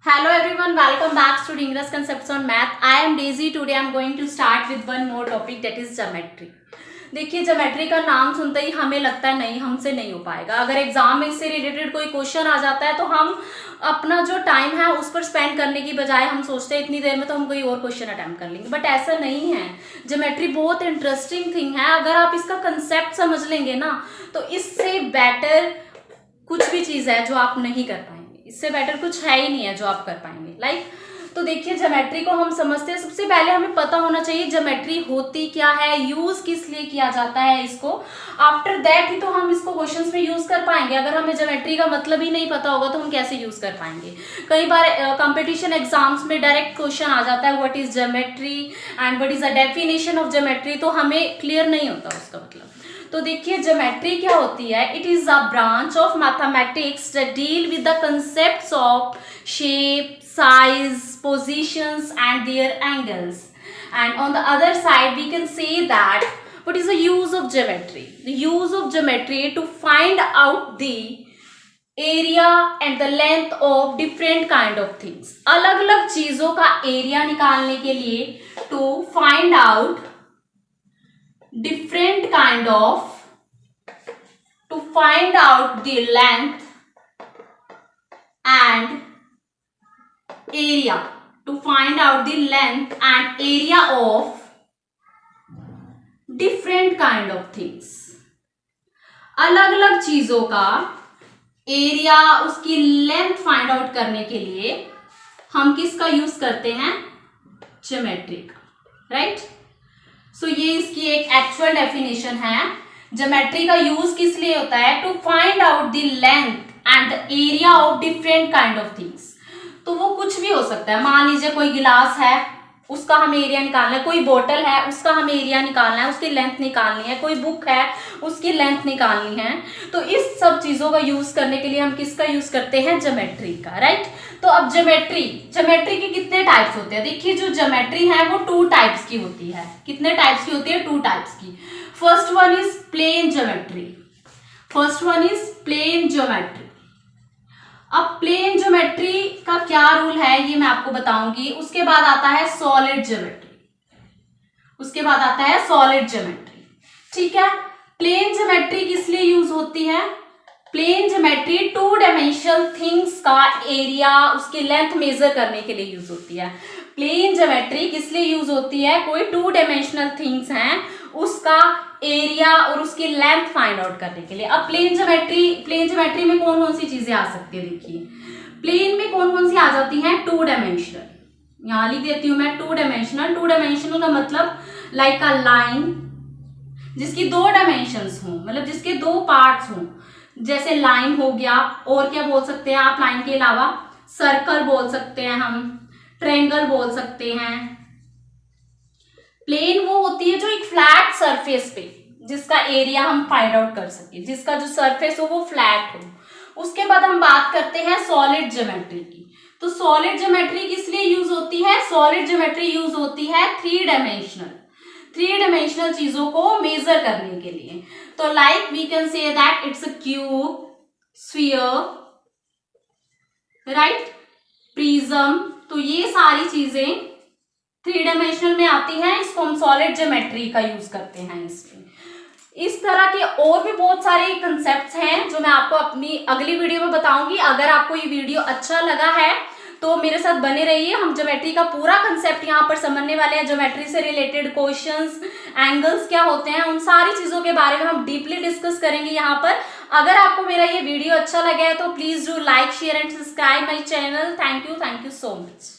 Hello everyone, welcome back to Dingra's Concepts on Math. I am Daisy. Today I am going to start with one more topic, that is geometry. देखिए geometry का नाम सुनते ही हमें लगता है नहीं, हमसे नहीं हो पाएगा. अगर एग्जाम में इससे रिलेटेड कोई क्वेश्चन आ जाता है तो हम अपना जो टाइम है उस पर स्पेंड करने की बजाय हम सोचते हैं इतनी देर में तो हम कोई और क्वेश्चन अटेम्प्ट कर लेंगे. बट ऐसा नहीं है. ज्योमेट्री बहुत इंटरेस्टिंग थिंग है. अगर आप इसका कंसेप्ट समझ लेंगे ना तो इससे बेटर कुछ भी चीज़ है जो आप नहीं कर पाएंगे. इससे बेटर कुछ है ही नहीं है जो आप कर पाएंगे. तो देखिए ज्योमेट्री को हम समझते हैं. सबसे पहले हमें पता होना चाहिए ज्योमेट्री होती क्या है, यूज किस लिए किया जाता है इसको. आफ्टर दैट ही तो हम इसको क्वेश्चंस में यूज कर पाएंगे. अगर हमें ज्योमेट्री का मतलब ही नहीं पता होगा तो हम कैसे यूज कर पाएंगे. कई बार कंपटीशन एग्जाम्स में डायरेक्ट क्वेश्चन आ जाता है what is geometry and what is the definition of geometry, तो हमें क्लियर नहीं होता उसका मतलब. तो देखिए ज्योमेट्री क्या होती है. It is a branch of mathematics that deal with the concepts of shape, size, positions and their angles. And on the other side we can say that what is the use of geometry. The use of geometry to find out the area and the length of different kind of things. अलग अलग चीजों का area निकालने के लिए to find out different kind of, to find out the length and area, to find out the length and area of different kind of things. अलग अलग चीजों का एरिया, उसकी लेंथ फाइंड आउट करने के लिए हम किसका यूज करते हैं? ज्योमेट्री का. राइट. सो ये इसकी एक एक्चुअल डेफिनेशन है. ज्योमेट्री का यूज किस लिए होता है? To find out the length and the area of different kind of things. तो वो कुछ भी हो सकता है. मान लीजिए कोई गिलास है, उसका हमें एरिया निकालना है. कोई बोतल है, उसका हमें एरिया निकालना है, उसकी लेंथ निकालनी है. कोई बुक है, उसकी लेंथ निकालनी है. तो इस सब चीजों का यूज करने के लिए हम किसका यूज करते हैं? ज्योमेट्री का. राइट. तो अब ज्योमेट्री के कितने टाइप्स होते हैं? देखिए जो ज्योमेट्री है वो 2 टाइप्स की होती है. कितने टाइप्स की होती है? 2 टाइप्स की. First one is plane geometry. अब प्लेन ज्योमेट्री का क्या रूल है ये मैं आपको बताऊंगी. उसके बाद आता है सॉलिड ज्योमेट्री. ठीक है. प्लेन ज्योमेट्री किस लिए यूज होती है? प्लेन ज्योमेट्री 2 डायमेंशनल थिंग्स का एरिया, उसकी लेंथ मेजर करने के लिए यूज होती है. प्लेन ज्योमेट्री किस लिए यूज होती है? कोई 2 डायमेंशनल थिंग्स हैं, उसका एरिया और उसकी लेंथ फाइंड आउट करने के लिए. अब प्लेन ज्योमेट्री में कौन कौन सी चीजें आ सकती है? देखिए प्लेन में कौन कौन सी आ जाती हैं? 2 डायमेंशनल. यहां लिख देती हूं मैं 2 डायमेंशनल का मतलब लाइक अ लाइन जिसकी 2 डायमेंशंस हों, मतलब जिसके 2 पार्ट्स हों. जैसे लाइन हो गया, और क्या बोल सकते हैं आप लाइन के अलावा? सर्कल बोल सकते हैं हम, ट्रायंगल बोल सकते हैं. प्लेन वो होती है जो एक फ्लैट सरफेस पे जिसका एरिया हम फाइंड आउट कर सके, जिसका जो सरफेस हो वो फ्लैट हो. उसके बाद हम बात करते हैं सॉलिड ज्योमेट्री की. तो सॉलिड ज्योमेट्री किस लिए यूज होती है? सॉलिड ज्योमेट्री यूज होती है 3 डायमेंशनल चीजों को मेजर करने के लिए. तो like we can say that it's a cube, sphere, right, prism. तो ये सारी चीजें 3 डायमेंशनल में आती हैं. इसको हम सॉलिड ज्योमेट्री का यूज करते हैं इसमें. इस तरह के और भी बहुत सारे कंसेप्ट्स हैं जो मैं आपको अपनी अगली वीडियो में बताऊंगी. अगर आपको ये वीडियो अच्छा लगा है तो मेरे साथ बने रहिए. हम ज्योमेट्री का पूरा कंसेप्ट यहाँ पर समझने वाले हैं. ज्योमेट्री से रिलेटेड क्वेश्चंस, एंगल्स क्या होते हैं, उन सारी चीजों के बारे में हम डीपली डिस्कस करेंगे यहाँ पर. अगर आपको मेरा ये वीडियो अच्छा लगा है तो please do like, share and subscribe my channel. Thank you so much.